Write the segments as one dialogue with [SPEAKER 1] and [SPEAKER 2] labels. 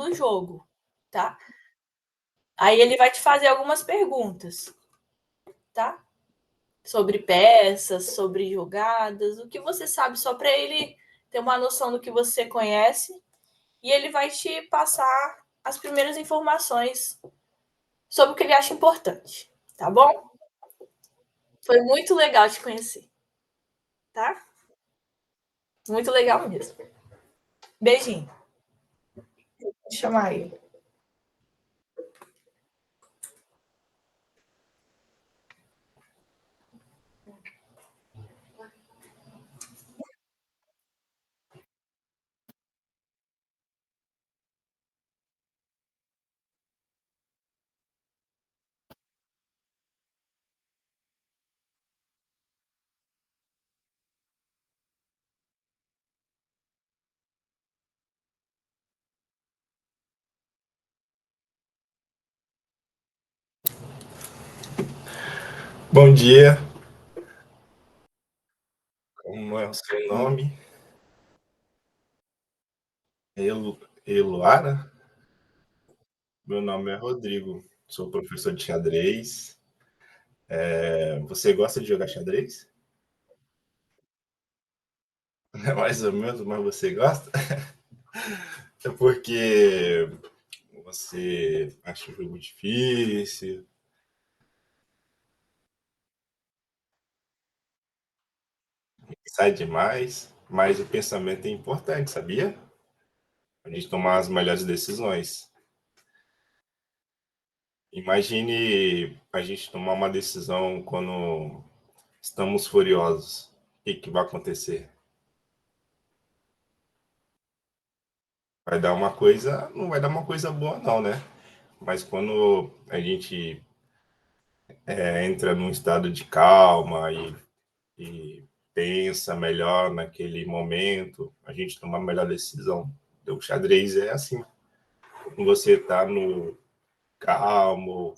[SPEAKER 1] do jogo, tá? Aí ele vai te fazer algumas perguntas, tá? Sobre peças, sobre jogadas, o que você sabe, só para ele ter uma noção do que você conhece. E ele vai te passar as primeiras informações sobre o que ele acha importante, tá bom? Foi muito legal te conhecer, tá? Muito legal mesmo. Beijinho. Vou chamar ele.
[SPEAKER 2] Bom dia, como é o seu nome? Eluara? Meu nome é Rodrigo, sou professor de xadrez. Você gosta de jogar xadrez? É mais ou menos, mas você gosta? É porque você acha o jogo difícil, sai demais, mas o pensamento é importante, sabia? A gente tomar as melhores decisões. Imagine a gente tomar uma decisão quando estamos furiosos. O que vai acontecer? Vai dar uma coisa, não vai dar uma coisa boa não, né? Mas quando a gente entra num estado de calma e pensa melhor naquele momento, a gente toma a melhor decisão. Então, o xadrez é assim, quando você está no calmo,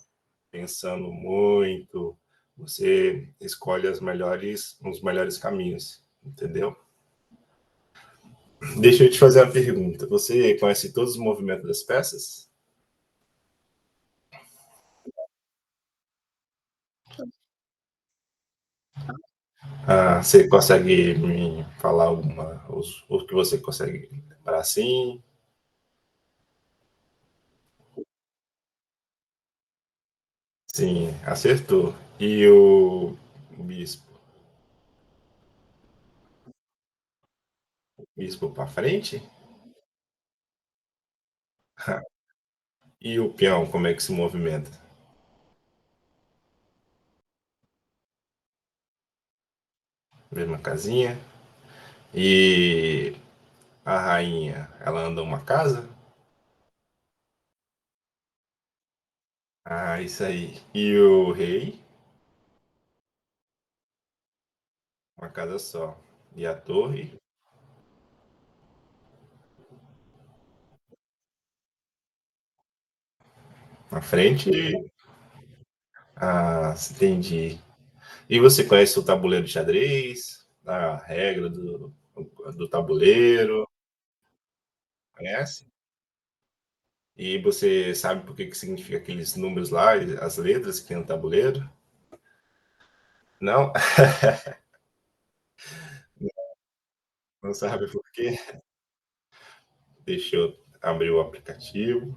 [SPEAKER 2] pensando muito, você escolhe os melhores caminhos, entendeu? Deixa eu te fazer uma pergunta. Você conhece todos os movimentos das peças? Ah, você consegue me falar os que você consegue lembrar assim? Sim, acertou. E o bispo? Bispo para frente? E o peão, como é que se movimenta? Mesma casinha. E a rainha, ela anda uma casa? Ah, isso aí. E o rei? Uma casa só. E a torre? Na frente? Ah, entendi. E você conhece o tabuleiro de xadrez? A regra do tabuleiro? Conhece? E você sabe por que, que significa aqueles números lá, as letras que tem no tabuleiro? Não? Não sabe por quê? Deixa eu abrir o aplicativo.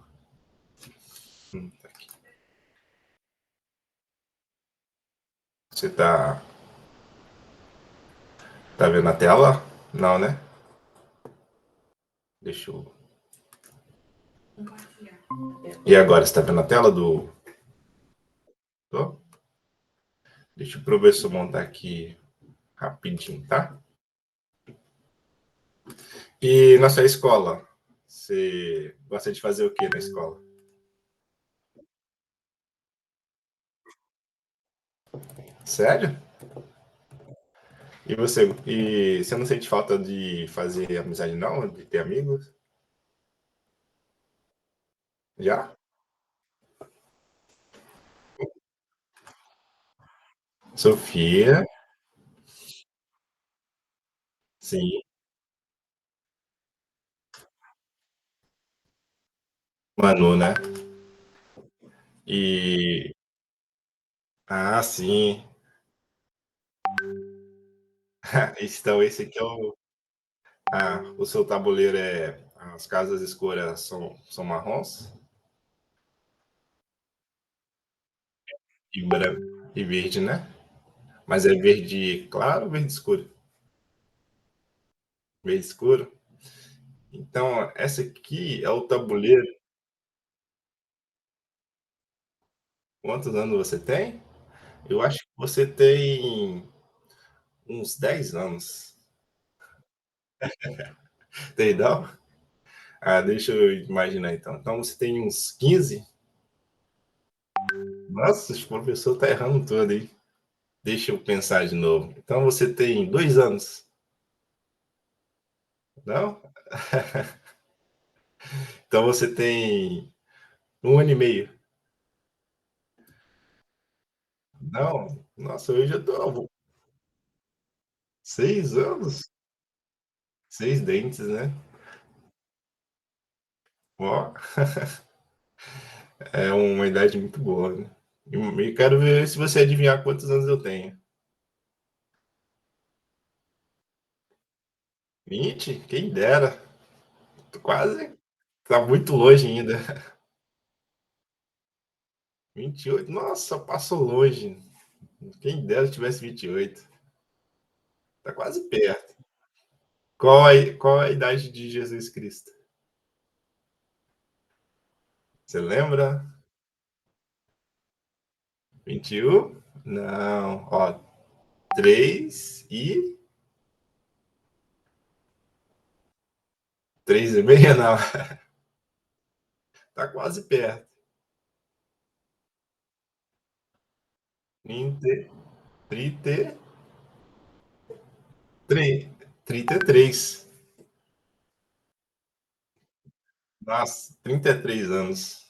[SPEAKER 2] Tá aqui. Você tá vendo a tela? Não, né? Deixa eu. E agora, você tá vendo a tela do. Tô? Deixa o professor montar aqui rapidinho, tá? E na sua escola, você gosta de fazer o que na escola? Sério? E você não sente falta de fazer amizade, não? De ter amigos? Já? Sofia, sim. Manu, né? E. Ah, sim. Então, esse aqui é o. Ah, o seu tabuleiro é. As casas escuras são marrons e branco e verde, né? Mas é verde claro ou verde escuro? Verde escuro? Então, essa aqui é o tabuleiro. Quantos anos você tem? Eu acho que você tem uns 10 anos. Tem, não? Ah, deixa eu imaginar então. Então você tem uns 15? Nossa, o professor tá errando tudo aí. Deixa eu pensar de novo. Então você tem 2 anos, não? Então você tem 1 ano e meio. Não? Nossa, eu já tô. 6 anos? 6 dentes, né? Ó, é uma idade muito boa, né? E quero ver se você adivinhar quantos anos eu tenho. 20? Quem dera. Tô quase. Tá muito longe ainda. 28? Nossa, passou longe. Quem dera se tivesse 28. Tá quase perto. Qual a idade de Jesus Cristo? Você lembra? 21? Não. Ó, 3 e 3 e meia, não. Tá quase perto. 30, 33. 33. Nossa, 33 anos.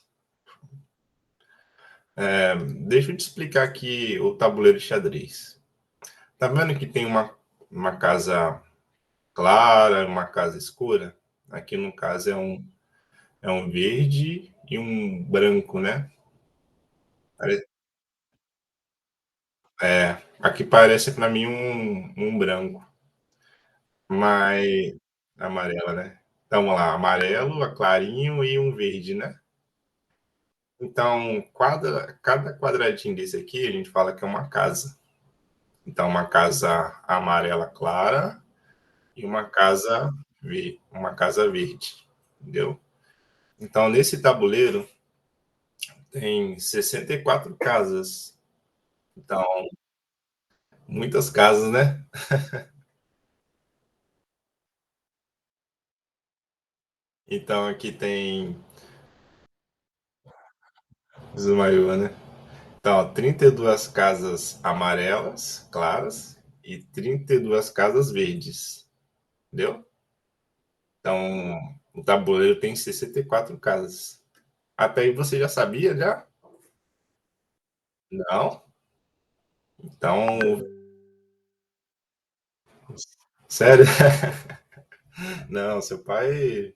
[SPEAKER 2] Deixa eu te explicar aqui o tabuleiro de xadrez. Tá vendo que tem uma casa clara, uma casa escura? Aqui no caso é um verde e um branco, né? Aqui parece para mim um branco, mas amarela, né? Então, vamos lá, amarelo, clarinho e um verde, né? Então, cada quadradinho desse aqui, a gente fala que é uma casa. Então, uma casa amarela clara e uma casa verde, entendeu? Então, nesse tabuleiro tem 64 casas. Então, muitas casas, né? Então, aqui tem desmaiou, né? Então, ó, 32 casas amarelas, claras, e 32 casas verdes. Entendeu? Então, o tabuleiro tem 64 casas. Até aí você já sabia, já? Não? Então, sério? Não, seu pai.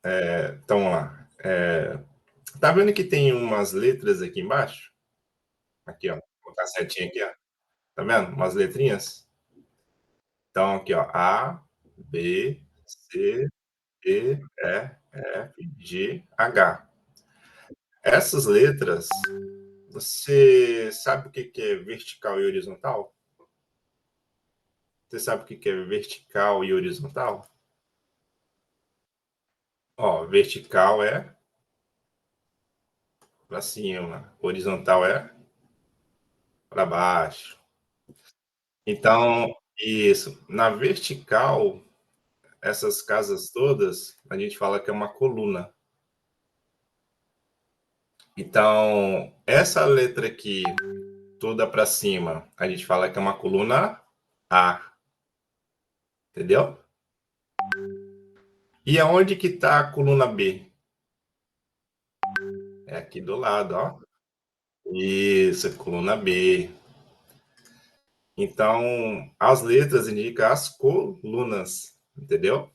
[SPEAKER 2] Então, vamos lá. Tá vendo que tem umas letras aqui embaixo? Aqui, ó. Vou botar a setinha aqui, ó. Tá vendo? Umas letrinhas? Então, aqui, ó. A, B, C, E, F, G, H. Essas letras, você sabe o que que é vertical e horizontal? Você sabe o que que é vertical e horizontal? Ó, vertical é para cima, horizontal é para baixo. Então, isso. Na vertical, essas casas todas, a gente fala que é uma coluna. Então, essa letra aqui, toda para cima, a gente fala que é uma coluna A, entendeu? E aonde que está a coluna B? É aqui do lado, ó. Isso, coluna B. Então, as letras indicam as colunas, entendeu?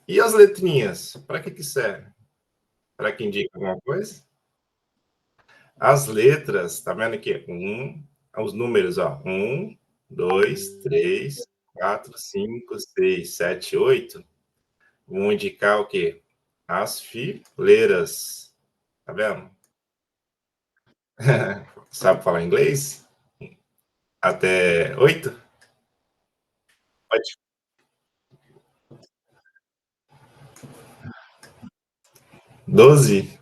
[SPEAKER 2] E as letrinhas, para que serve? Para que indica alguma coisa? As letras, tá vendo aqui? Os números, ó. Um, dois, três, quatro, cinco, seis, sete, oito. Vão indicar o quê? As fileiras. Tá vendo? Sabe falar inglês? Até oito? Pode. 12?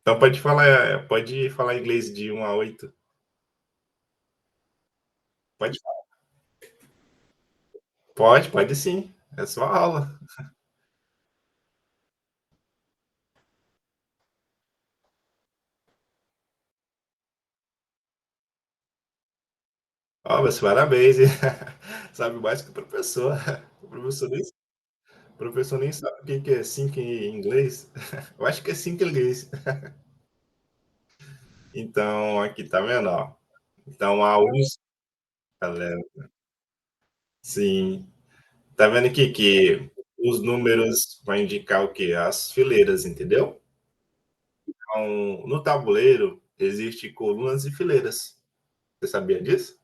[SPEAKER 2] Então pode falar inglês de um a 8. Pode, pode sim. É sua aula. Ó, mas parabéns, hein? Sabe mais que o professor. O professor nem sabe o que é 5 em inglês. Eu acho que é 5 em inglês. Então, aqui, tá vendo? Ó? Então, a uns. Galera, sim. Tá vendo aqui que os números vão indicar o quê? As fileiras, entendeu? Então, no tabuleiro, existe colunas e fileiras. Você sabia disso?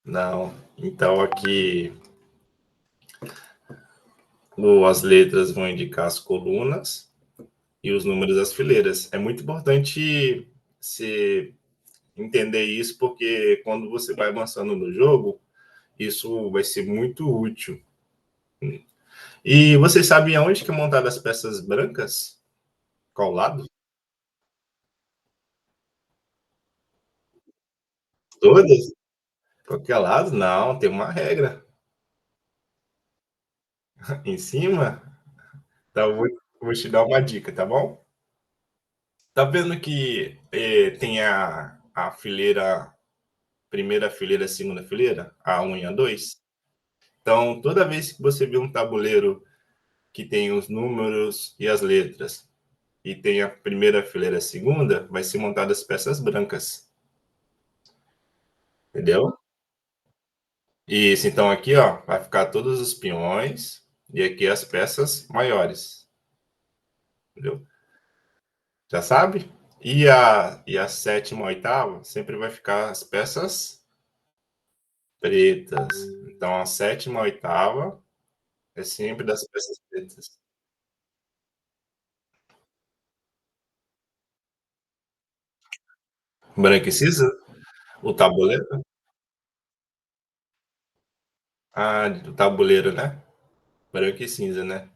[SPEAKER 2] Não. Então, aqui, as letras vão indicar as colunas e os números as fileiras. É muito importante se entender isso, porque quando você vai avançando no jogo, isso vai ser muito útil. E vocês sabem aonde que é montada as peças brancas? Qual lado? Todas? Qualquer lado? Não, tem uma regra. Em cima? Então, eu vou te dar uma dica, tá bom? Tá vendo que tem a fileira, primeira fileira, segunda fileira? A 1 e a 2? Então, toda vez que você vê um tabuleiro que tem os números e as letras, e tem a primeira fileira e a segunda, vai ser montada as peças brancas, entendeu? Isso, então aqui, ó, vai ficar todos os peões e aqui as peças maiores, entendeu? Já sabe? E a sétima, oitava, sempre vai ficar as peças pretas. Então a sétima, oitava é sempre das peças pretas. Branco e cinza? O tabuleiro? Ah, o tabuleiro, né? Branco e cinza, né?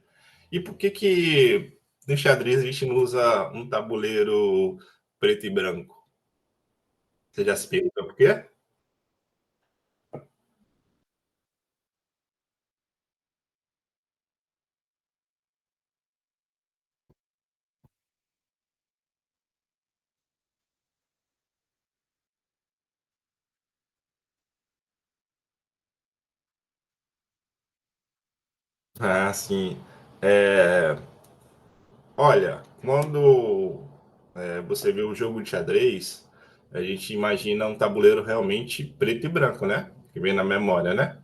[SPEAKER 2] E por que no xadrez a gente não usa um tabuleiro preto e branco? Você já se perguntou por quê? Ah, sim. É, olha, quando você vê o jogo de xadrez, a gente imagina um tabuleiro realmente preto e branco, né? Que vem na memória, né?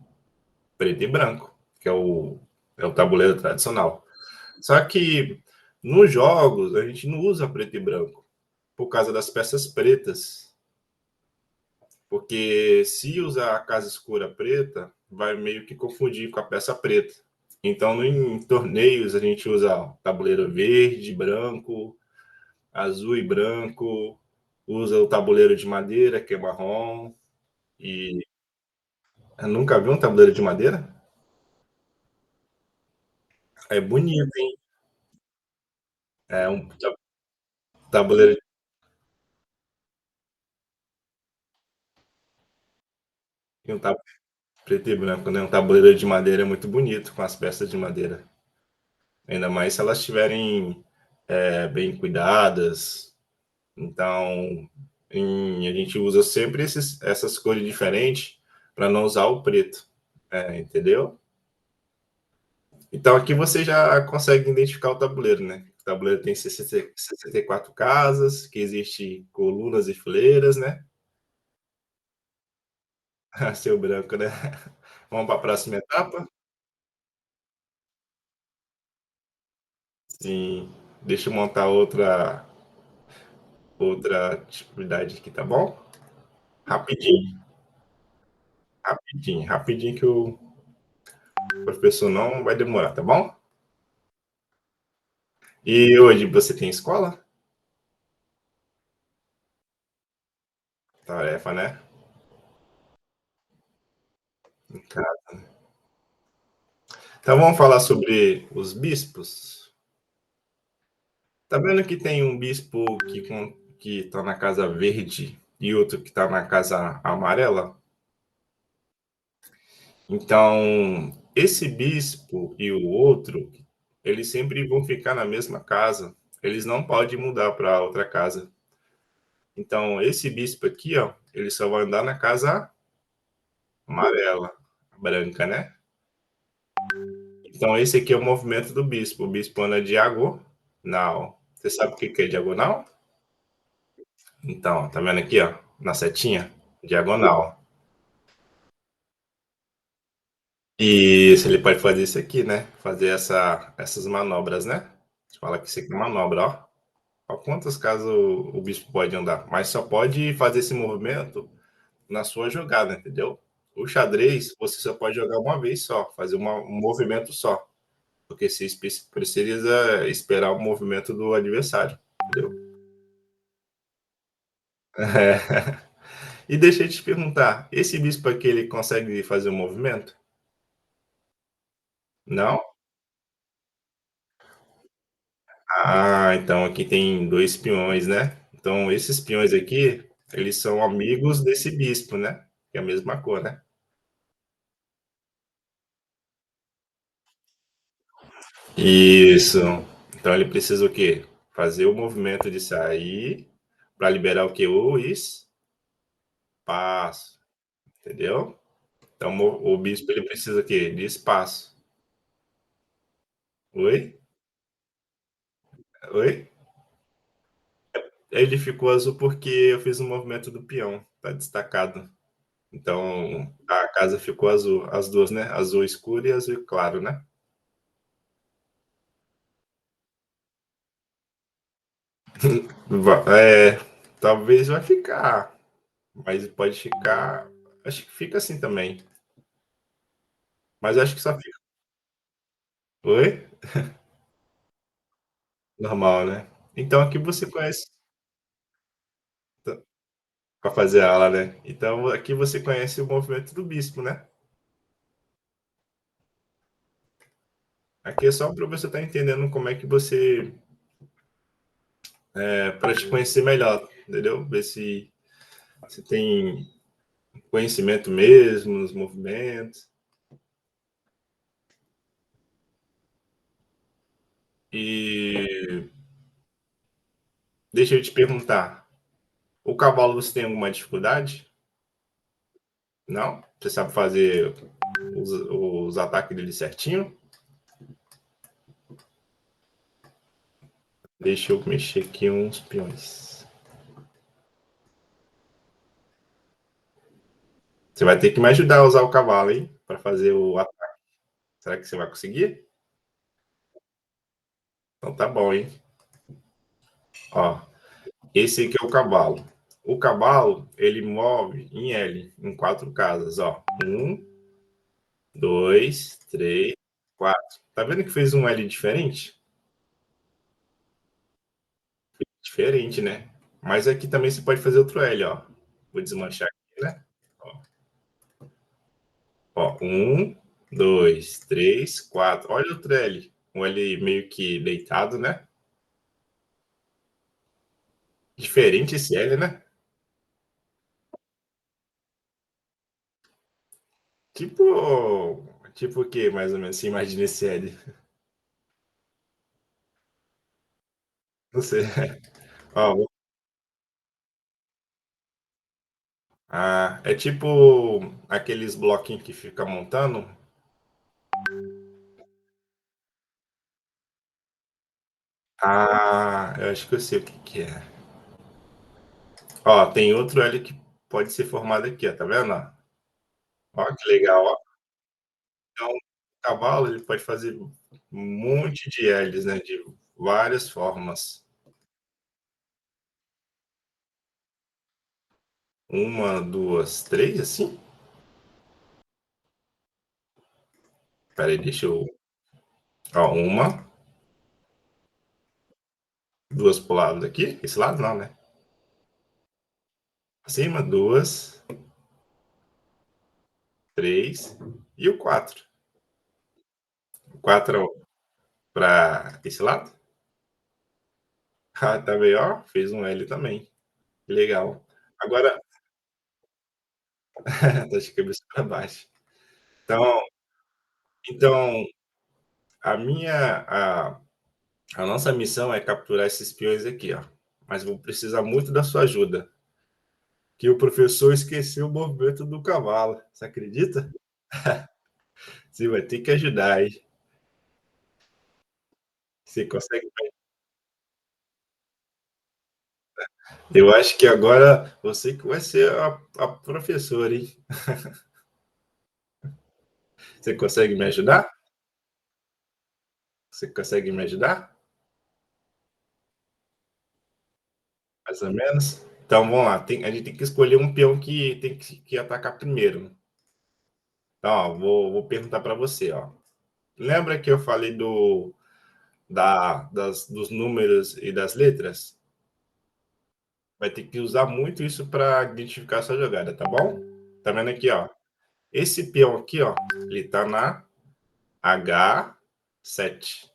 [SPEAKER 2] Preto e branco, que é o tabuleiro tradicional. Só que nos jogos a gente não usa preto e branco por causa das peças pretas. Porque se usar a casa escura preta, vai meio que confundir com a peça preta. Então, em torneios, a gente usa tabuleiro verde, branco, azul e branco, usa o tabuleiro de madeira, que é marrom, e eu nunca vi um tabuleiro de madeira? É bonito, hein? É um tabuleiro um preto e branco, né? Um tabuleiro de madeira é muito bonito, com as peças de madeira. Ainda mais se elas estiverem bem cuidadas. Então, a gente usa sempre essas cores diferentes para não usar o preto, entendeu? Então, aqui você já consegue identificar o tabuleiro, né? O tabuleiro tem 64 casas, que existe colunas e fileiras, né? Seu branco, né? Vamos para a próxima etapa? Sim. Deixa eu montar outra atividade aqui, tá bom? Rapidinho, rapidinho, rapidinho que o professor não vai demorar, tá bom? E hoje você tem escola? Tarefa, né? Então vamos falar sobre os bispos. Tá vendo que tem um bispo que tá na casa verde e outro que tá na casa amarela? Então, esse bispo e o outro, eles sempre vão ficar na mesma casa. Eles não podem mudar para outra casa. Então, esse bispo aqui, ó, ele só vai andar na casa amarela, branca, né? Então, esse aqui é o movimento do bispo. O bispo anda diagonal. Você sabe o que é diagonal? Então, tá vendo aqui, ó, na setinha? Diagonal. E ele pode fazer isso aqui, né? Fazer essas manobras, né? A gente fala que isso aqui é manobra, ó. Ó quantas casas o bispo pode andar. Mas só pode fazer esse movimento na sua jogada, entendeu? O xadrez, você só pode jogar uma vez só, fazer um movimento só. Porque você precisa esperar o movimento do adversário, entendeu? É. E deixa eu te perguntar, esse bispo aqui, ele consegue fazer um movimento? Não? Ah, então aqui tem dois peões, né? Então esses peões aqui, eles são amigos desse bispo, né? Que é a mesma cor, né? Isso. Então ele precisa o quê? Fazer o movimento de sair para liberar o que? O espaço, entendeu? Então o bispo ele precisa o quê? De espaço. Oi? Oi? Ele ficou azul porque eu fiz o movimento do peão, tá destacado. Então a casa ficou azul, as duas, né? Azul escuro e azul claro, né? É, talvez vai ficar, mas pode ficar. Acho que fica assim também. Mas acho que só fica. Oi? Normal, né? Então aqui você conhece para fazer a aula, né? Então aqui você conhece o movimento do bispo, né? Aqui é só para você estar entendendo como é que você para te conhecer melhor, entendeu? Ver se você tem conhecimento mesmo nos movimentos. E deixa eu te perguntar, o cavalo você tem alguma dificuldade? Não? Você sabe fazer os ataques dele certinho? Deixa eu mexer aqui uns peões. Você vai ter que me ajudar a usar o cavalo, hein? Para fazer o ataque. Será que você vai conseguir? Então tá bom, hein? Ó, esse aqui é o cavalo. O cavalo, ele move em L, em quatro casas, ó. Um, dois, três, quatro. Tá vendo que fez um L diferente? Diferente, né? Mas aqui também você pode fazer outro L, ó. Vou desmanchar aqui, né? Ó, ó, um, dois, três, quatro. Olha o L. Um L meio que deitado, né? Diferente esse L, né? Tipo o que, mais ou menos? Você imagina esse L? Não sei. Ó, é tipo aqueles bloquinhos que fica montando. Ah, eu acho que eu sei o que que é. Ó, tem outro L que pode ser formado aqui, ó, tá vendo? Ó, que legal, ó. Então, o cavalo ele pode fazer um monte de L's, né? várias formas. Uma, duas, três, assim? Peraí, deixa eu. Ó, uma, duas pro lado daqui. Esse lado não, né? Acima, duas, três e o quatro. O quatro para esse lado. Ah, tá bem, ó. Fez um L também. Legal. Agora, tá de cabeça para baixo. Então, então a nossa missão é capturar esses peões aqui, ó. Mas vou precisar muito da sua ajuda. Que o professor esqueceu o movimento do cavalo. Você acredita? Você vai ter que ajudar aí. Você consegue? Eu acho que agora você que vai ser a professora, hein? Você consegue me ajudar? Você consegue me ajudar? Mais ou menos? Então vamos lá. A gente tem que escolher um peão que tem que atacar primeiro. Então, ó, vou perguntar para você, ó. Lembra que eu falei dos números e das letras? Vai ter que usar muito isso para identificar a sua jogada, tá bom? Tá vendo aqui, ó? Esse peão aqui, ó, ele tá na H7.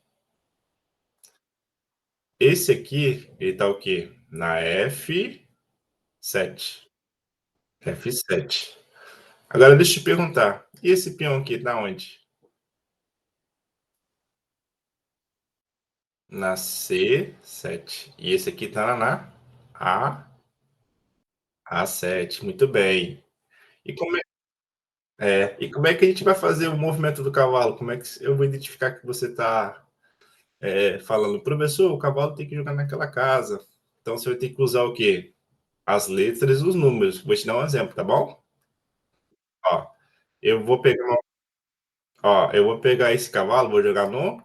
[SPEAKER 2] Esse aqui, ele tá o quê? Na F7. F7. Agora deixa eu te perguntar. E esse peão aqui tá onde? Na C7. E esse aqui tá na A7. Muito bem. E como é que a gente vai fazer o movimento do cavalo? Como é que eu vou identificar que você está falando, professor, o cavalo tem que jogar naquela casa. Então você vai ter que usar o quê? As letras e os números. Vou te dar um exemplo, tá bom? Ó, eu vou pegar, eu vou pegar esse cavalo, vou jogar no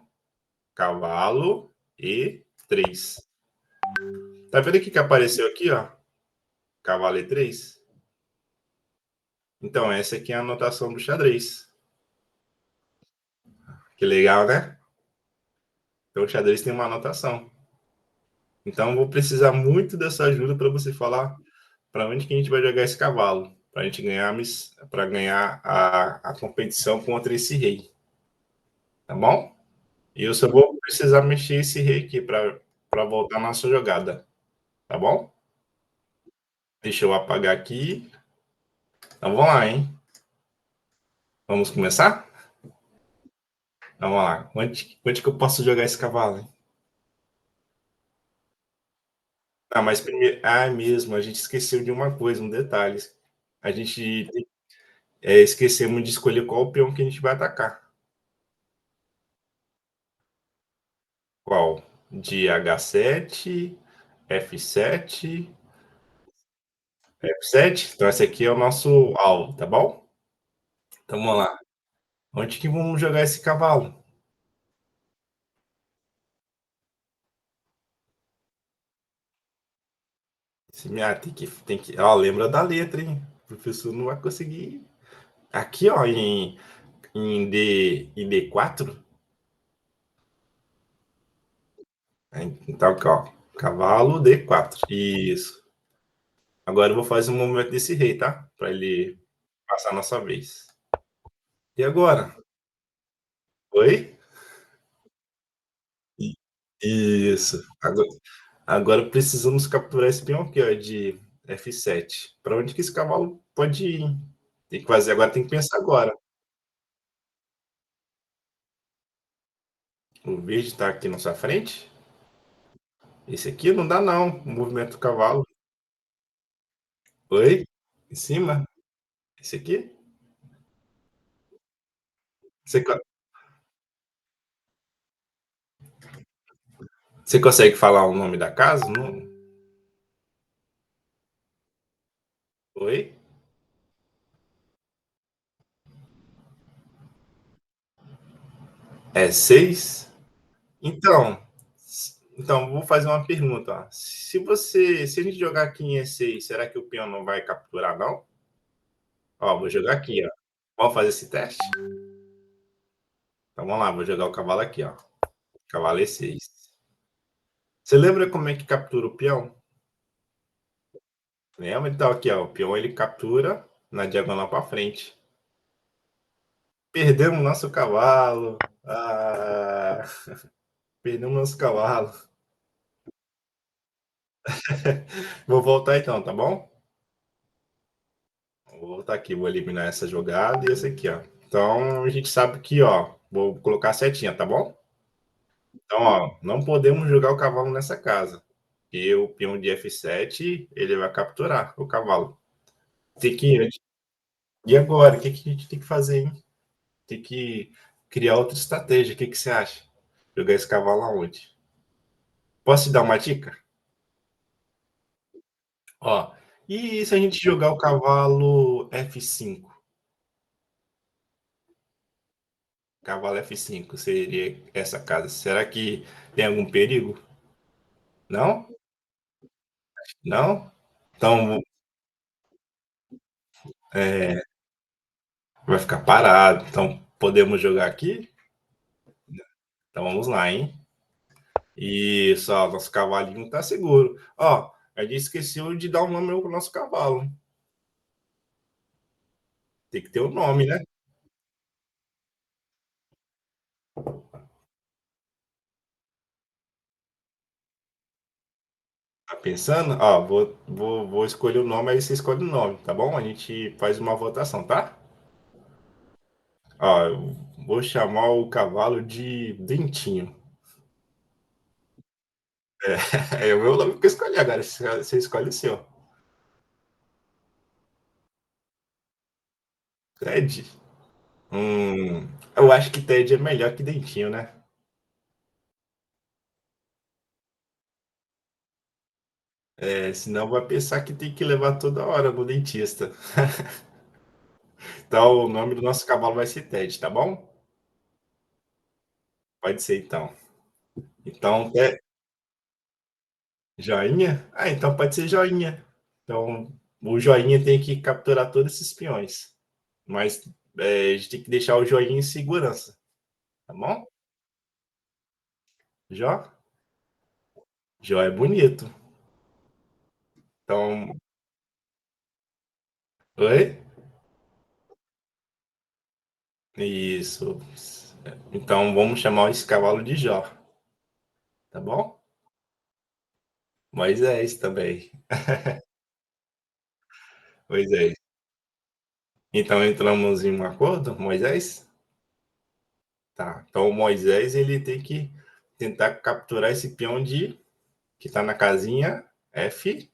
[SPEAKER 2] cavalo E3. Tá vendo aqui que apareceu aqui, ó? Cavalo E3? Então, essa aqui é a anotação do xadrez. Que legal, né? Então, o xadrez tem uma anotação. Então, eu vou precisar muito dessa ajuda para você falar para onde que a gente vai jogar esse cavalo, para a gente ganhar, para ganhar a competição contra esse rei, tá bom? E eu só vou precisar mexer esse rei aqui para voltar na nossa jogada, tá bom? Deixa eu apagar aqui. Então vamos lá, hein? Vamos começar? Vamos lá. Onde que eu posso jogar esse cavalo, hein? Ah, mas primeiro. Ah, é mesmo, a gente esqueceu de uma coisa, um detalhe. A gente esquecemos de escolher qual o peão que a gente vai atacar. Qual? De H7, F7, F7. Então, esse aqui é o nosso alvo, tá bom? Então, vamos lá. Onde que vamos jogar esse cavalo? Tem que. Ó, lembra da letra, hein? O professor não vai conseguir. Aqui, ó, em D4. Então, aqui, ó. Cavalo D4. Isso. Agora eu vou fazer um movimento desse rei, tá? Para ele passar a nossa vez. E agora? Oi? Isso. Agora precisamos capturar esse peão aqui, ó, de F7. Para onde que esse cavalo pode ir? Tem que fazer agora, tem que pensar agora. O verde está aqui na sua frente. Esse aqui não dá, não. O movimento do cavalo. Oi? Em cima? Esse aqui? Você, você consegue falar o nome da casa? Não? Oi? É 6? Então, Então, vou fazer uma pergunta. Ó. Se a gente jogar aqui em E6, será que o peão não vai capturar, não? Ó, vou jogar aqui, ó. Vamos fazer esse teste? Então, vamos lá, vou jogar o cavalo aqui, ó. Cavalo E6. Você lembra como é que captura o peão? Lembra? Então, aqui, ó. O peão ele captura na diagonal para frente. Perdemos nosso cavalo. Ah, perdemos nosso cavalo. Vou voltar então, tá bom? Vou voltar aqui, vou eliminar essa jogada e essa aqui, ó. Então a gente sabe que, ó, vou colocar a setinha, tá bom? Então, ó, não podemos jogar o cavalo nessa casa. E o peão de F7, ele vai capturar o cavalo. Tem que. E agora? O que, que a gente tem que fazer, hein? Tem que criar outra estratégia. O que, que você acha? Jogar esse cavalo aonde? Posso te dar uma dica? Ó, e se a gente jogar o cavalo F5? Cavalo F5 seria essa casa. Será que tem algum perigo? Não? Não? Então, é, vai ficar parado. Então, podemos jogar aqui? Então, vamos lá, hein? Isso, ó, nosso cavalinho tá seguro. Ó, a gente esqueceu de dar o nome ao nosso cavalo. Tem que ter o nome, né? Tá pensando? Ó, vou escolher o nome, aí você escolhe o nome, tá bom? A gente faz uma votação, tá? Ó, eu vou chamar o cavalo de Dentinho. É o meu nome que eu escolhi agora. Você escolhe o seu. Ted? Eu acho que Ted é melhor que Dentinho, né? É, senão vai pensar que tem que levar toda hora no dentista. Então, o nome do nosso cavalo vai ser Ted, tá bom? Pode ser, então. Então, é joinha? Ah, então pode ser joinha. Então, o joinha tem que capturar todos esses peões. Mas a gente tem que deixar o joinha em segurança, tá bom? Jó? Jó é bonito. Então, oi? Isso. Então, vamos chamar esse cavalo de Jó, tá bom? Moisés também. Moisés. Então, entramos em um acordo, Moisés? Tá. Então, o Moisés, ele tem que tentar capturar esse peão de que está na casinha F7.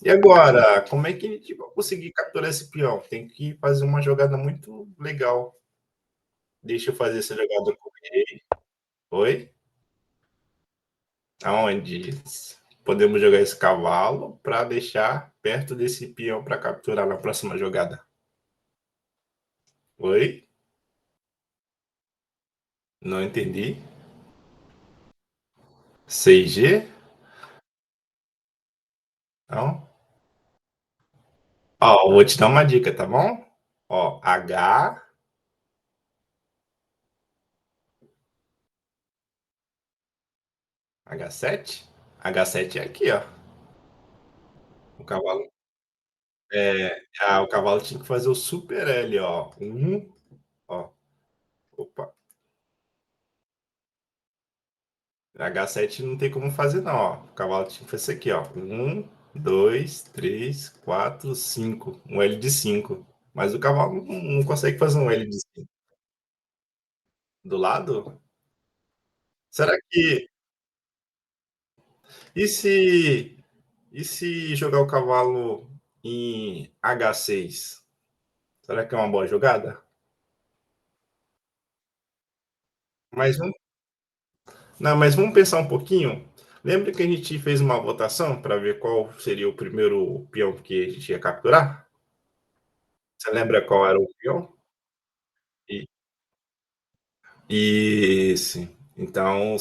[SPEAKER 2] E agora, como é que a gente vai conseguir capturar esse peão? Tem que fazer uma jogada muito legal. Deixa eu fazer essa jogada com ele. Oi? Aonde podemos jogar esse cavalo para deixar perto desse peão para capturar na próxima jogada? Oi? Não entendi. 6G? Não? Ó, vou te dar uma dica, tá bom? Ó, H7? H7 é aqui, ó. O cavalo. O cavalo tinha que fazer o super L, ó. Ó. Opa. H7 não tem como fazer, não, ó. O cavalo tinha que fazer isso aqui, ó. 1, 2, 3, 4, 5. Um L de 5. Mas o cavalo não consegue fazer um L de 5. Do lado? Será que. E se. E se jogar o cavalo em H6? Será que é uma boa jogada? Mas vamos, não, mas vamos pensar um pouquinho. Lembra que a gente fez uma votação para ver qual seria o primeiro peão que a gente ia capturar? Você lembra qual era o peão? E, isso. Então,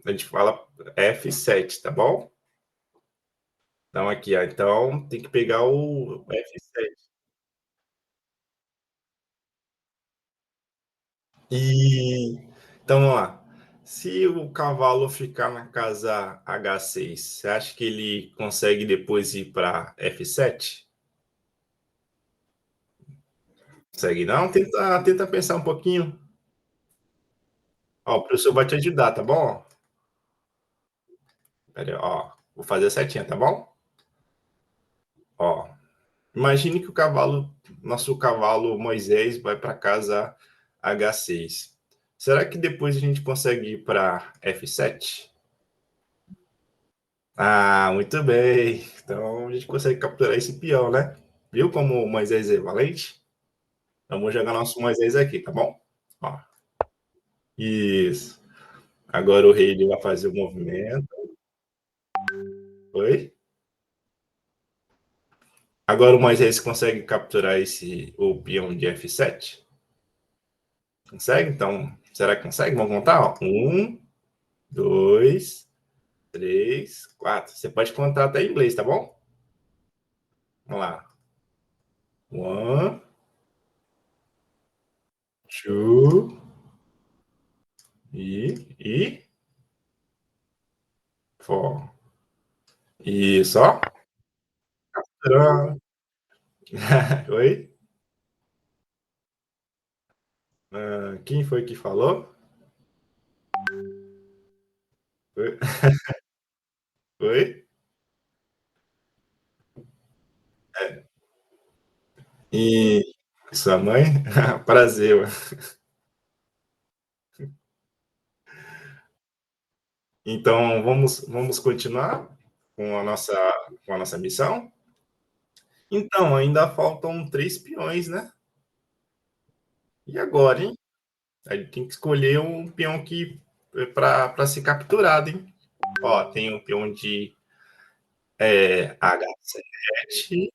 [SPEAKER 2] a gente fala F7, tá bom? Então, aqui, ó. Então, tem que pegar o F7. E então, vamos lá. Se o cavalo ficar na casa H6, você acha que ele consegue depois ir para F7? Consegue não? Tenta pensar um pouquinho. Ó, o professor vai te ajudar, tá bom? Pera aí, ó. Vou fazer a setinha, tá bom? Ó, imagine que nosso cavalo Moisés vai para casa H6. Será que depois a gente consegue ir para F7? Ah, muito bem. Então a gente consegue capturar esse peão, né? Viu como o Moisés é valente? Então vamos jogar nosso Moisés aqui, tá bom? Ó, isso. Agora o rei ele vai fazer o movimento. Oi? Agora o Moisés consegue capturar o peão de F7? Consegue? Então, será que consegue? Vamos contar? Ó. Um, dois, três, quatro. Você pode contar até em inglês, tá bom? Vamos lá. One, two, e four. Isso, ó. Oi? Quem foi que falou? Oi? Oi? E sua mãe? Prazer. Então, vamos continuar com a nossa missão? Então, ainda faltam três peões, né? E agora, hein? A gente tem que escolher um peão que para ser capturado, hein? Ó, tem o peão de H7.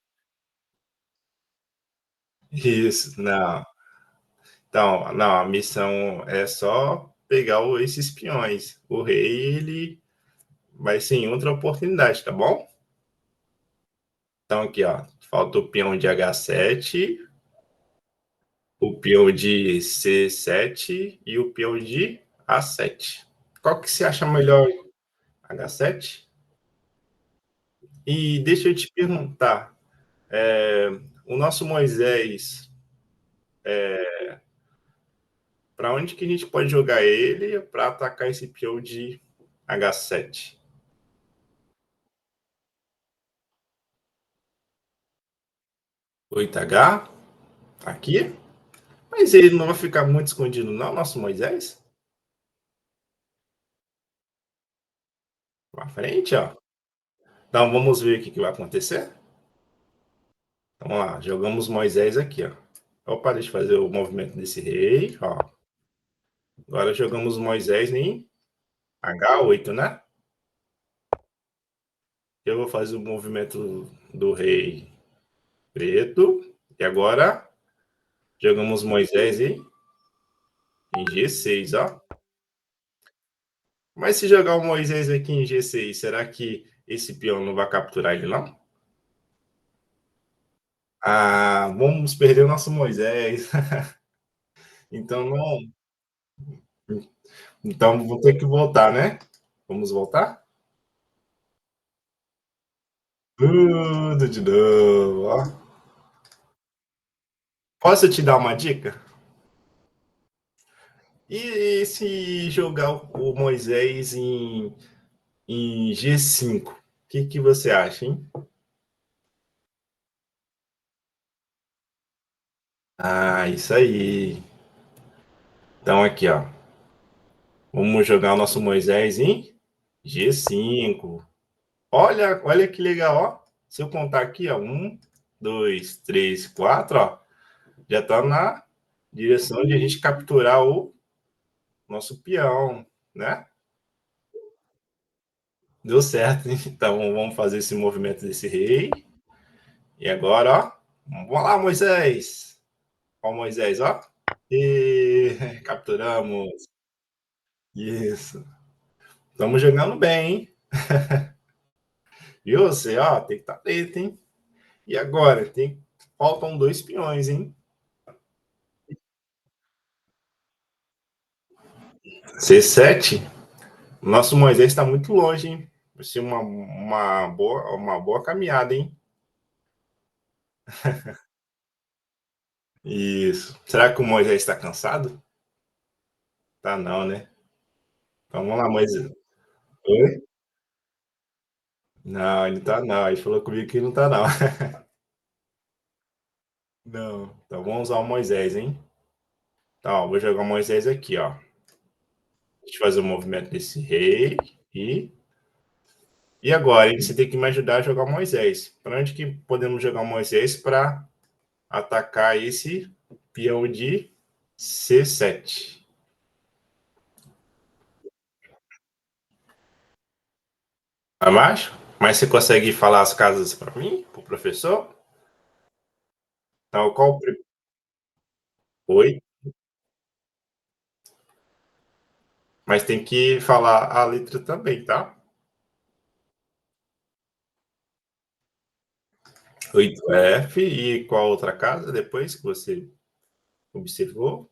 [SPEAKER 2] Isso, não. Então, não, a missão é só pegar esses peões. O rei, ele vai ser em outra oportunidade, tá bom? Então, aqui, ó, falta o peão de H7, o peão de C7 e o peão de A7. Qual que você acha melhor? H7? E deixa eu te perguntar, o nosso Moisés, para onde que a gente pode jogar ele para atacar esse peão de H7? 8H? Aqui? Mas ele não vai ficar muito escondido, não, nosso Moisés? Pra frente, ó. Então vamos ver o que vai acontecer? Vamos lá, jogamos Moisés aqui, ó. Opa, deixa eu fazer o movimento desse rei, ó. Agora jogamos Moisés em H8, né? Eu vou fazer o movimento do rei preto. E agora jogamos Moisés em G6, ó. Mas se jogar o Moisés aqui em G6, será que esse peão não vai capturar ele, não? Ah, vamos perder o nosso Moisés. Então não. Então vou ter que voltar, né? Vamos voltar? Tudo de novo, ó. Posso te dar uma dica? E se jogar o Moisés em G5? O que você acha, hein? Ah, isso aí. Então aqui, ó. Vamos jogar o nosso Moisés em G5. Olha que legal, ó. Se eu contar aqui, ó. Um, dois, três, quatro, ó. Já tá na direção de a gente capturar o nosso peão, né? Deu certo, hein? Então vamos fazer esse movimento desse rei. E agora, ó. Vamos lá, Moisés. Ó, Moisés, ó. E capturamos. Isso. Estamos jogando bem, hein? E você, ó, tem que estar atento, hein? E agora? Faltam dois peões, hein? C7. Nosso Moisés está muito longe, hein? Vai ser uma boa caminhada, hein? Isso. Será que o Moisés está cansado? Tá não, né? Então vamos lá, Moisés. Oi? Não, ele tá não. Ele falou comigo que não tá não. Não. Então vamos usar o Moisés, hein? Então, ó, vou jogar o Moisés aqui, ó. Deixa eu fazer o movimento desse rei. E, e agora, hein? Você tem que me ajudar a jogar o Moisés. Para onde que podemos jogar o Moisés para atacar esse peão de C7? Abaixo? Mas você consegue falar as casas para mim, para o professor? Então, Oi? Mas tem que falar a letra também, tá? 8F e qual outra casa depois que você observou?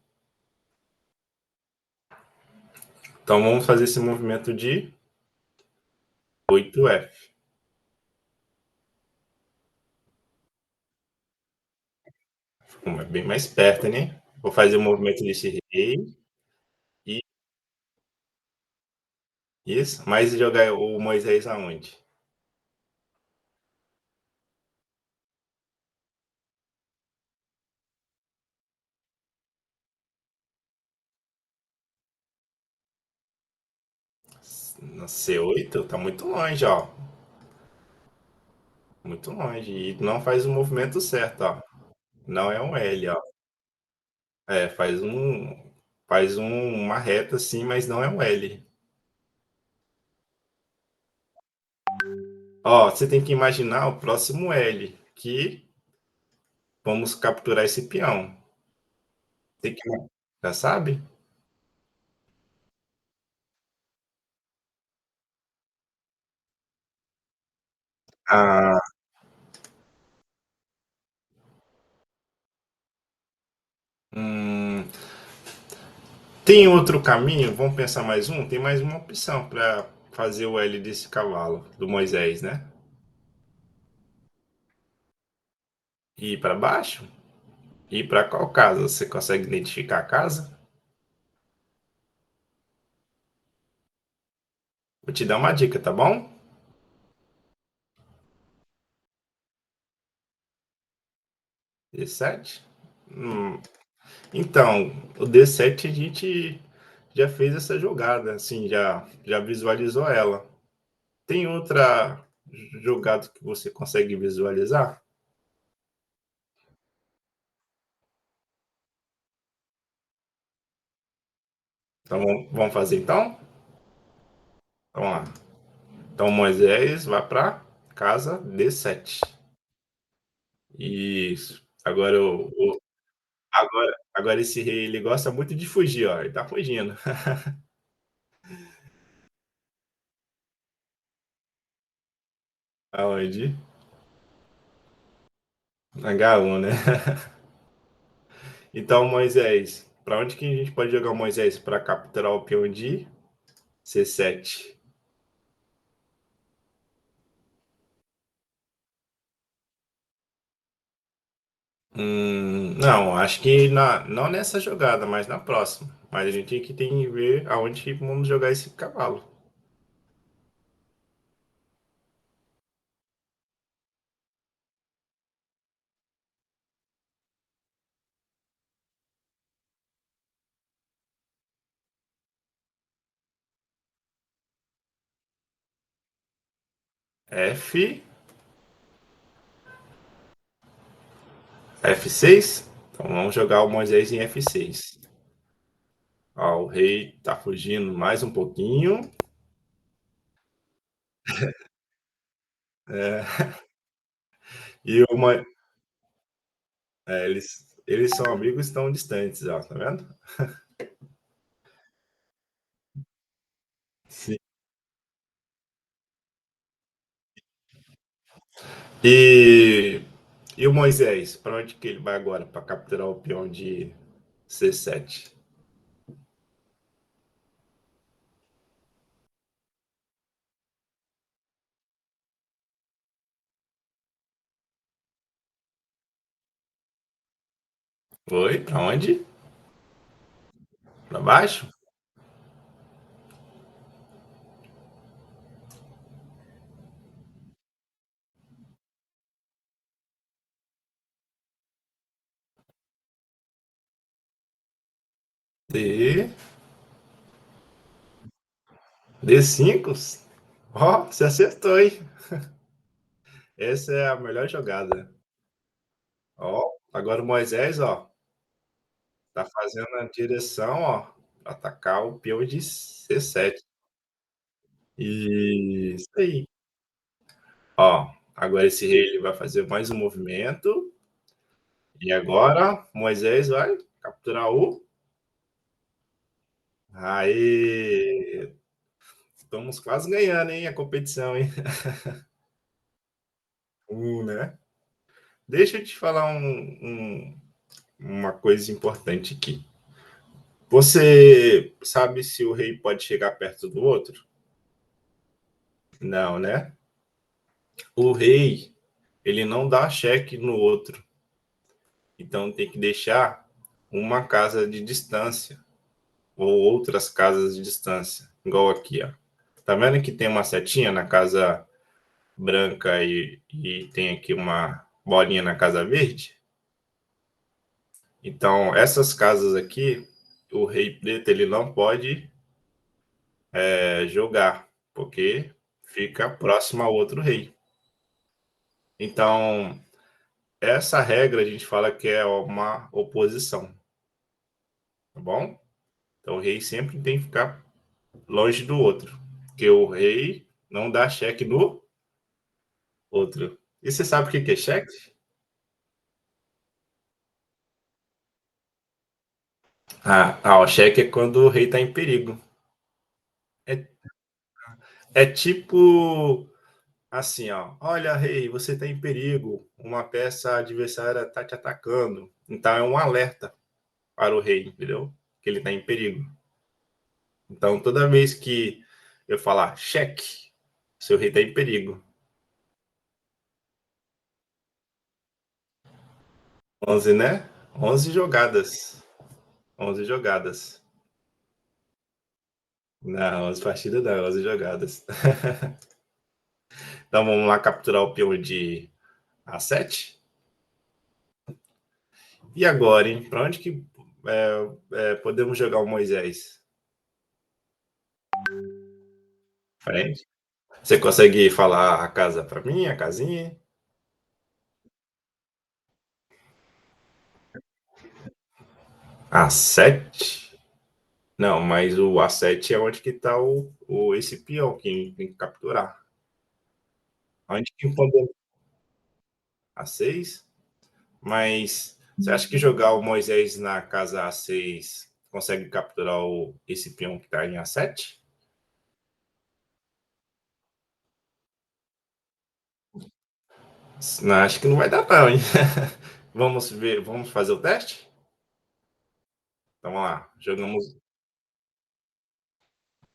[SPEAKER 2] Então vamos fazer esse movimento de 8F. Ficou bem mais perto, né? Vou fazer o movimento desse rei e isso. Mas jogar o Moisés aonde? No C8? Tá muito longe, ó. Muito longe. E não faz o movimento certo, ó. Não é um L, ó. É, uma reta assim, mas não é um L. Ó, você tem que imaginar o próximo L, que vamos capturar esse peão. Tem que, já sabe? Ah, hum, tem outro caminho? Vamos pensar mais um? Tem mais uma opção para fazer o L desse cavalo, do Moisés, né? Ir para baixo? Ir para qual casa? Você consegue identificar a casa? Vou te dar uma dica, tá bom? D7? Hum, então, o D7 a gente já fez essa jogada, assim, já visualizou ela. Tem outra jogada que você consegue visualizar? Então vamos fazer então? Então vamos lá. Então Moisés vai para casa D7. Isso. Agora esse rei ele gosta muito de fugir, ó. Ele tá fugindo. Aonde? H1, né? Então Moisés, para onde que a gente pode jogar o Moisés para capturar o peão de C7? Não, acho que não nessa jogada, mas na próxima. Mas a gente tem que ver aonde que vamos jogar esse cavalo. F, F6? Então vamos jogar o Moisés em F6. Ó, o rei tá fugindo mais um pouquinho. É, e eles são amigos tão distantes, ó, tá vendo? E, e o Moisés, para onde que ele vai agora para capturar o peão de C7? Foi? Para onde? Para baixo? D. D5? Ó, você acertou, hein? Essa é a melhor jogada. Ó, agora o Moisés, ó, tá fazendo a direção, ó, pra atacar o peão de C7. Isso aí. Ó, agora esse rei ele vai fazer mais um movimento. E agora Moisés vai capturar o. Aí, estamos quase ganhando, hein, a competição, hein? Né? Deixa eu te falar uma coisa importante aqui. Você sabe se o rei pode chegar perto do outro? Não, né? O rei, ele não dá cheque no outro. Então tem que deixar uma casa de distância ou outras casas de distância, igual aqui, ó. Tá vendo que tem uma setinha na casa branca e tem aqui uma bolinha na casa verde? Então, essas casas aqui, o rei preto ele não pode jogar, porque fica próximo ao outro rei. Então, essa regra a gente fala que é uma oposição, tá bom? Então, o rei sempre tem que ficar longe do outro, porque o rei não dá cheque no outro. E você sabe o que é cheque? O cheque é quando o rei está em perigo. É, é tipo assim, ó. Olha, rei, você está em perigo. Uma peça adversária está te atacando. Então é um alerta para o rei, entendeu? Que ele está em perigo. Então toda vez que eu falar cheque, seu rei está em perigo. 11, né? 11 jogadas. 11 jogadas. Não, 11 partidas não, 11 jogadas. Então vamos lá capturar o peão de A7. E agora, hein? Para onde que podemos jogar o Moisés? Frente. Você consegue falar a casa para mim, a casinha? A7? Não, mas o A7 é onde que está esse peão que tem que capturar. Onde que podemos? A6? Mas você acha que jogar o Moisés na casa A6 consegue capturar esse peão que está em A7? Não, acho que não vai dar não, hein? Vamos ver, vamos fazer o teste? Então vamos lá, jogamos.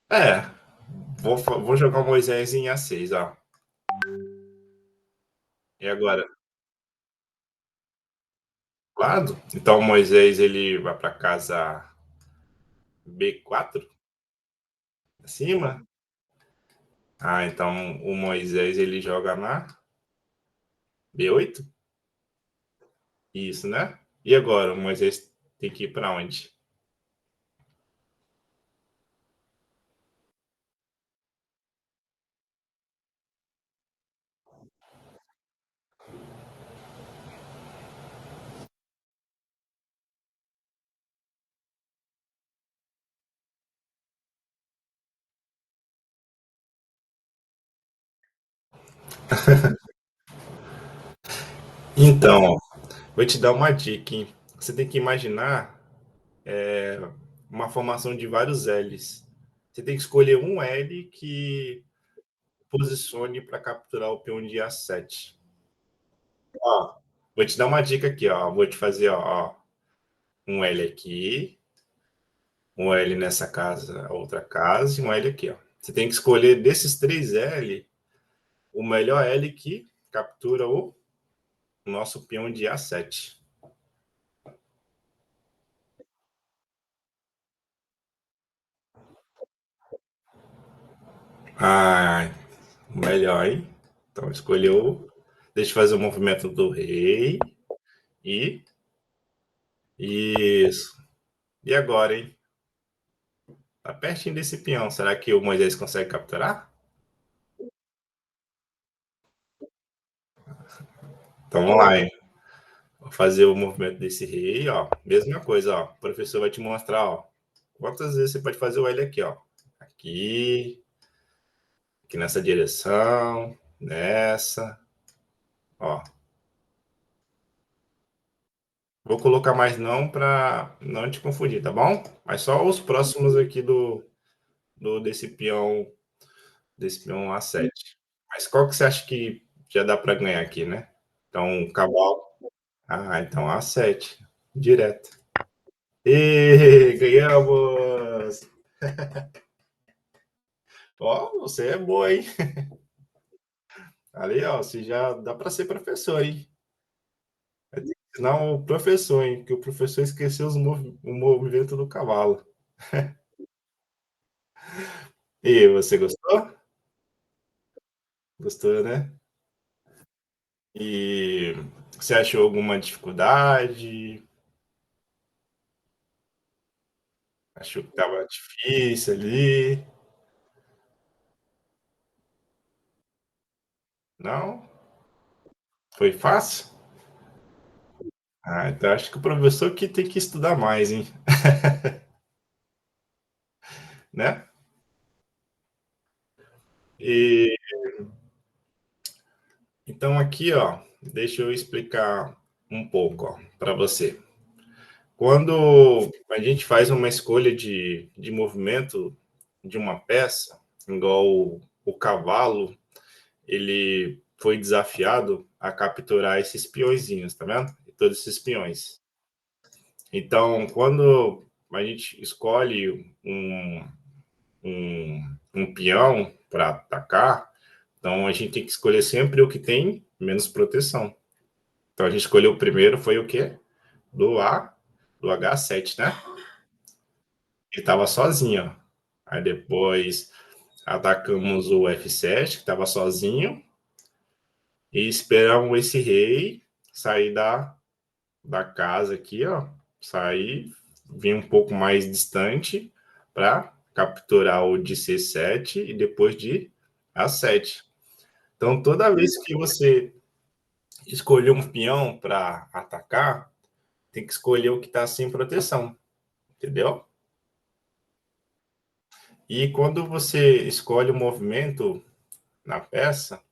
[SPEAKER 2] É, vou jogar o Moisés em A6, ó. E agora? Lado? Então o Moisés ele vai para casa B4, acima? Então o Moisés ele joga na B8? Isso, né? E agora o Moisés tem que ir para onde? Então, vou te dar uma dica, hein? Você tem que imaginar uma formação de vários L's. Você tem que escolher um L que posicione para capturar o peão de A7. Ó, vou te dar uma dica aqui, ó. Vou te fazer, ó, um L aqui, um L nessa casa, outra casa e um L aqui, ó. Você tem que escolher desses três L, o melhor L que captura o nosso peão de A7. Ah, melhor, hein? Então escolheu. Deixa eu fazer o movimento do rei. E. Isso. E agora, hein? Tá pertinho desse peão. Será que o Moisés consegue capturar? Então vamos lá, hein? Vou fazer o movimento desse rei, ó. Mesma coisa, ó. O professor vai te mostrar, ó. Quantas vezes você pode fazer o L aqui, ó. Aqui, aqui nessa direção, nessa, ó. Vou colocar mais não para não te confundir, tá bom? Mas só os próximos aqui do desse peão A7. Mas qual que você acha que já dá para ganhar aqui, né? Então, cavalo. Ah, então A7, direto. E ganhamos! Ó, você é boa, hein? Ali, ó, você já dá para ser professor, hein? Vai ter que ensinar o professor, hein? Porque o professor esqueceu o movimento do cavalo. E você gostou? Gostou, né? E você achou alguma dificuldade? Achou que estava difícil ali? Não? Foi fácil? Ah, então acho que o professor que tem que estudar mais, hein? Né? E então aqui, ó, deixa eu explicar um pouco, ó, para você. Quando a gente faz uma escolha de movimento de uma peça, igual o cavalo, ele foi desafiado a capturar esses peõezinhos, tá vendo? Todos esses peões. Então, quando a gente escolhe um peão para atacar, então a gente tem que escolher sempre o que tem menos proteção. Então a gente escolheu o primeiro, foi o quê? Do A, do H7, né? Ele estava sozinho. Ó. Aí depois atacamos o F7, que estava sozinho, e esperamos esse rei sair da casa aqui, ó. Sair, vir um pouco mais distante para capturar o de C7 e depois de A7. Então, toda vez que você escolher um peão para atacar, tem que escolher o que está sem proteção, entendeu? E quando você escolhe o movimento na peça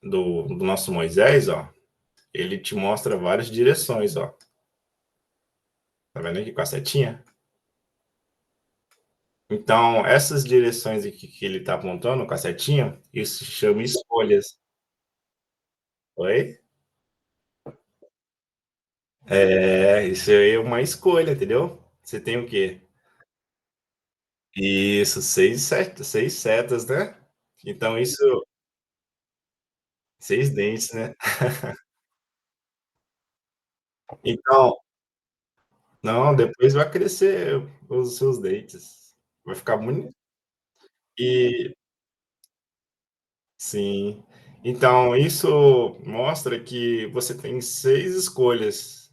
[SPEAKER 2] do nosso Moisés, ó, ele te mostra várias direções, ó. Tá vendo aqui com a setinha? Então, essas direções aqui que ele tá apontando com a setinha, isso se chama escolhas. Oi? É, isso aí é uma escolha, entendeu? Você tem o quê? Isso, seis setas, né? Então, isso, seis dentes, né? Então, não, depois vai crescer os seus dentes. Vai ficar bonito. E, sim. Então, isso mostra que você tem seis escolhas.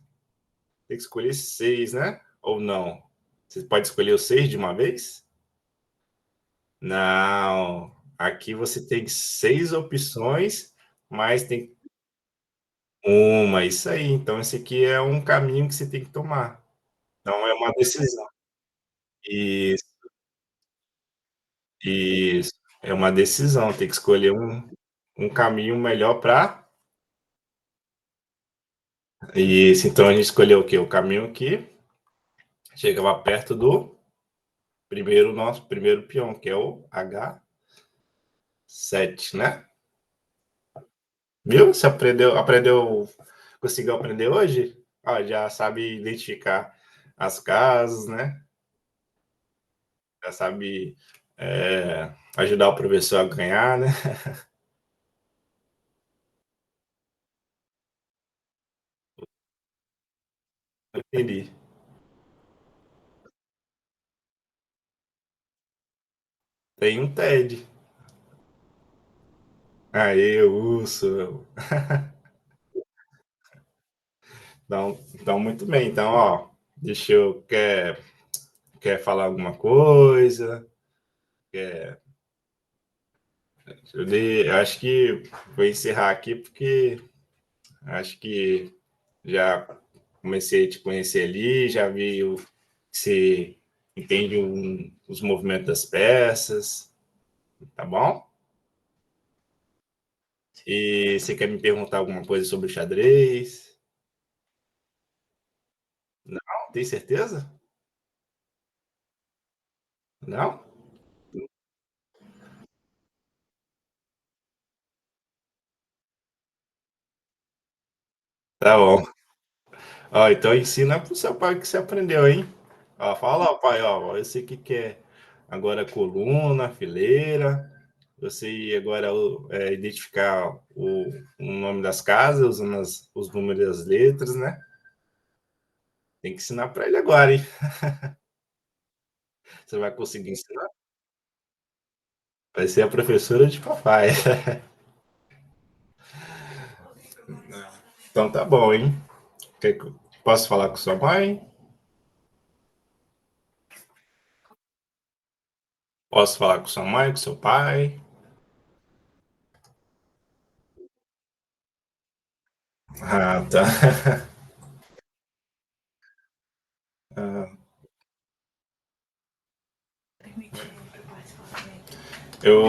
[SPEAKER 2] Tem que escolher seis, né? Ou não? Você pode escolher os seis de uma vez? Não. Aqui você tem seis opções, mas tem uma. Isso aí. Então, esse aqui é um caminho que você tem que tomar. Então, é uma decisão. Isso, isso. É uma decisão. Tem que escolher um caminho melhor para. Isso. Então, a gente escolheu o quê? O caminho que chegava perto do primeiro, nosso primeiro peão, que é o H7, né? Viu? Você conseguiu aprender hoje? Ó, já sabe identificar as casas, né? Já sabe ajudar o professor a ganhar, né? Entendi. Tem um TED. Aí, urso. Então, muito bem. Então, ó, deixa eu. Quer falar alguma coisa? Quer, eu acho que vou encerrar aqui porque acho que já comecei a te conhecer ali, já vi que você entende os movimentos das peças, tá bom? E você quer me perguntar alguma coisa sobre o xadrez? Não, tem certeza? Não? Tá bom. Ó, então ensina pro seu pai o que você aprendeu, hein? Ó, fala, ó, pai, ó, eu sei que quer agora coluna, fileira, você agora identificar o nome das casas, usando os números e as letras, né? Tem que ensinar para ele agora, hein? Você vai conseguir ensinar? Vai ser a professora de papai. Então tá bom, hein? Posso falar com sua mãe? Posso falar com sua mãe, com seu pai? Ah, tá. Ah, eu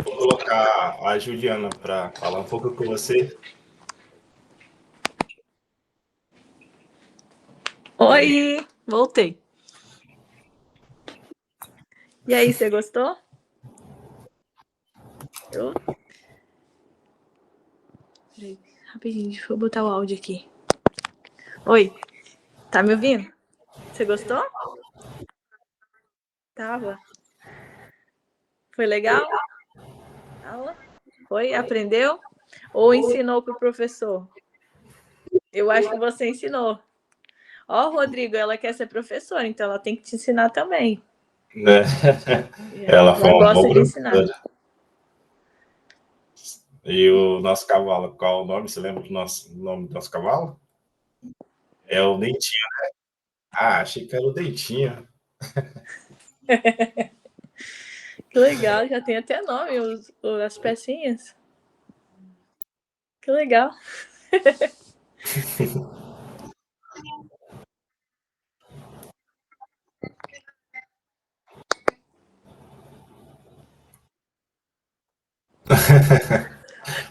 [SPEAKER 2] vou colocar a Juliana para falar um pouco com você.
[SPEAKER 1] Oi, voltei. E aí, você gostou? Eu... Peraí, rapidinho, deixa eu botar o áudio aqui. Oi, tá me ouvindo? Você gostou? Tava. Foi legal? Aula? Foi? Aprendeu? Ou ensinou pro professor? Eu acho que você ensinou. Ó, Rodrigo, ela quer ser professora, então ela tem que te ensinar também.
[SPEAKER 2] Né? Ela foi
[SPEAKER 1] Ela
[SPEAKER 2] uma boa
[SPEAKER 1] gosta de ensinar.
[SPEAKER 2] professora. E o nosso cavalo, qual o nome? Você lembra do nome do nosso cavalo? É o Dentinho. Ah, achei que era o Dentinho.
[SPEAKER 1] Que legal, já tem até nome as pecinhas. Que legal.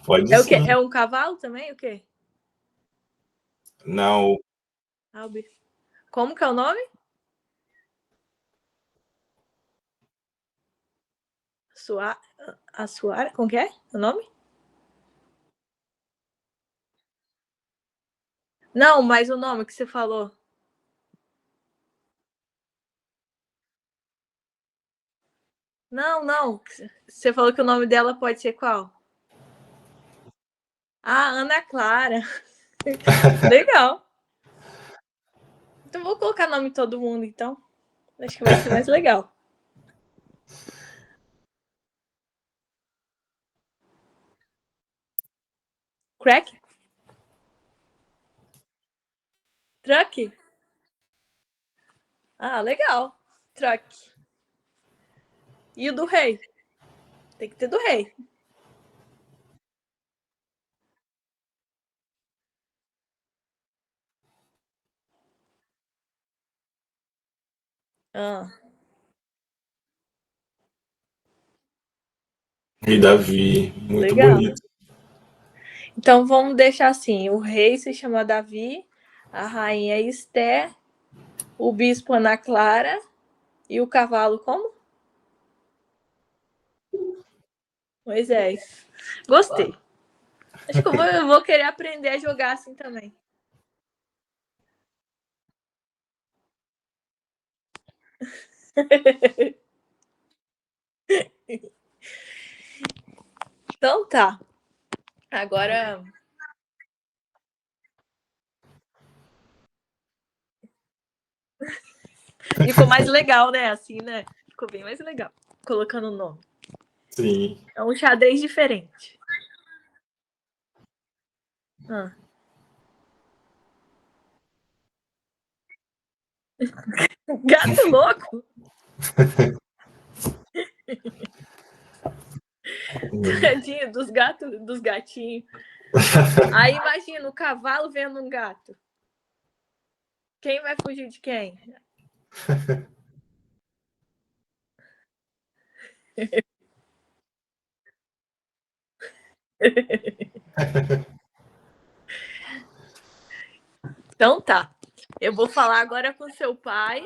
[SPEAKER 2] Pode
[SPEAKER 1] É o quê?
[SPEAKER 2] sim.
[SPEAKER 1] É um cavalo também? O quê?
[SPEAKER 2] Não,
[SPEAKER 1] Albi. Como que é o nome? Suar... Suar? Como que é o nome? Não, mas o nome que você falou. Não, não. Você falou que o nome dela pode ser qual? Ah, Ana Clara. Legal. Então vou colocar nome de todo mundo, então. Acho que vai ser mais legal. Crack? Truck? Ah, legal. Truck. E o do rei? Tem que ter do rei. Ah,
[SPEAKER 2] e Davi, muito
[SPEAKER 1] legal.
[SPEAKER 2] bonito.
[SPEAKER 1] Então vamos deixar assim: o rei se chama Davi, a rainha é Esther, o bispo Ana Clara e o cavalo como? Moisés. Gostei. Acho que eu vou querer aprender a jogar assim também. Então tá. Agora. Ficou mais legal, né? Assim, né? Ficou bem mais legal. Colocando o nome.
[SPEAKER 2] Sim.
[SPEAKER 1] É um xadrez diferente. Ah. Gato louco? Tadinho dos gatos, dos gatinhos. Aí imagina o cavalo vendo um gato. Quem vai fugir de quem? Então tá. Eu vou falar agora com seu pai.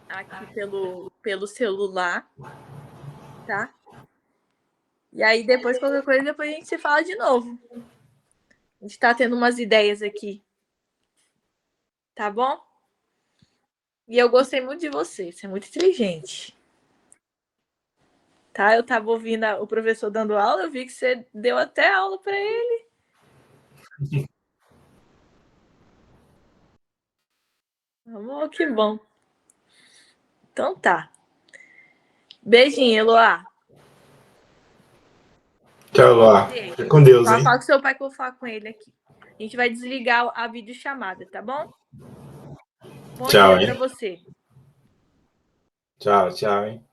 [SPEAKER 1] Aqui pelo celular. Tá? E aí depois, qualquer coisa, depois a gente se fala de novo. A gente tá tendo umas ideias aqui. Tá bom? E eu gostei muito de você. Você é muito inteligente. Tá? Eu tava ouvindo o professor dando aula, eu vi que você deu até aula para ele. Amor, que bom. Então tá. Beijinho, Eloá.
[SPEAKER 2] Tchau, Lá. Fica com Deus, hein?
[SPEAKER 1] Fala com seu pai que eu vou falar com ele aqui. A gente vai desligar a videochamada, tá bom? Bom
[SPEAKER 2] Tchau,
[SPEAKER 1] dia
[SPEAKER 2] hein?
[SPEAKER 1] para você.
[SPEAKER 2] Tchau, tchau, hein?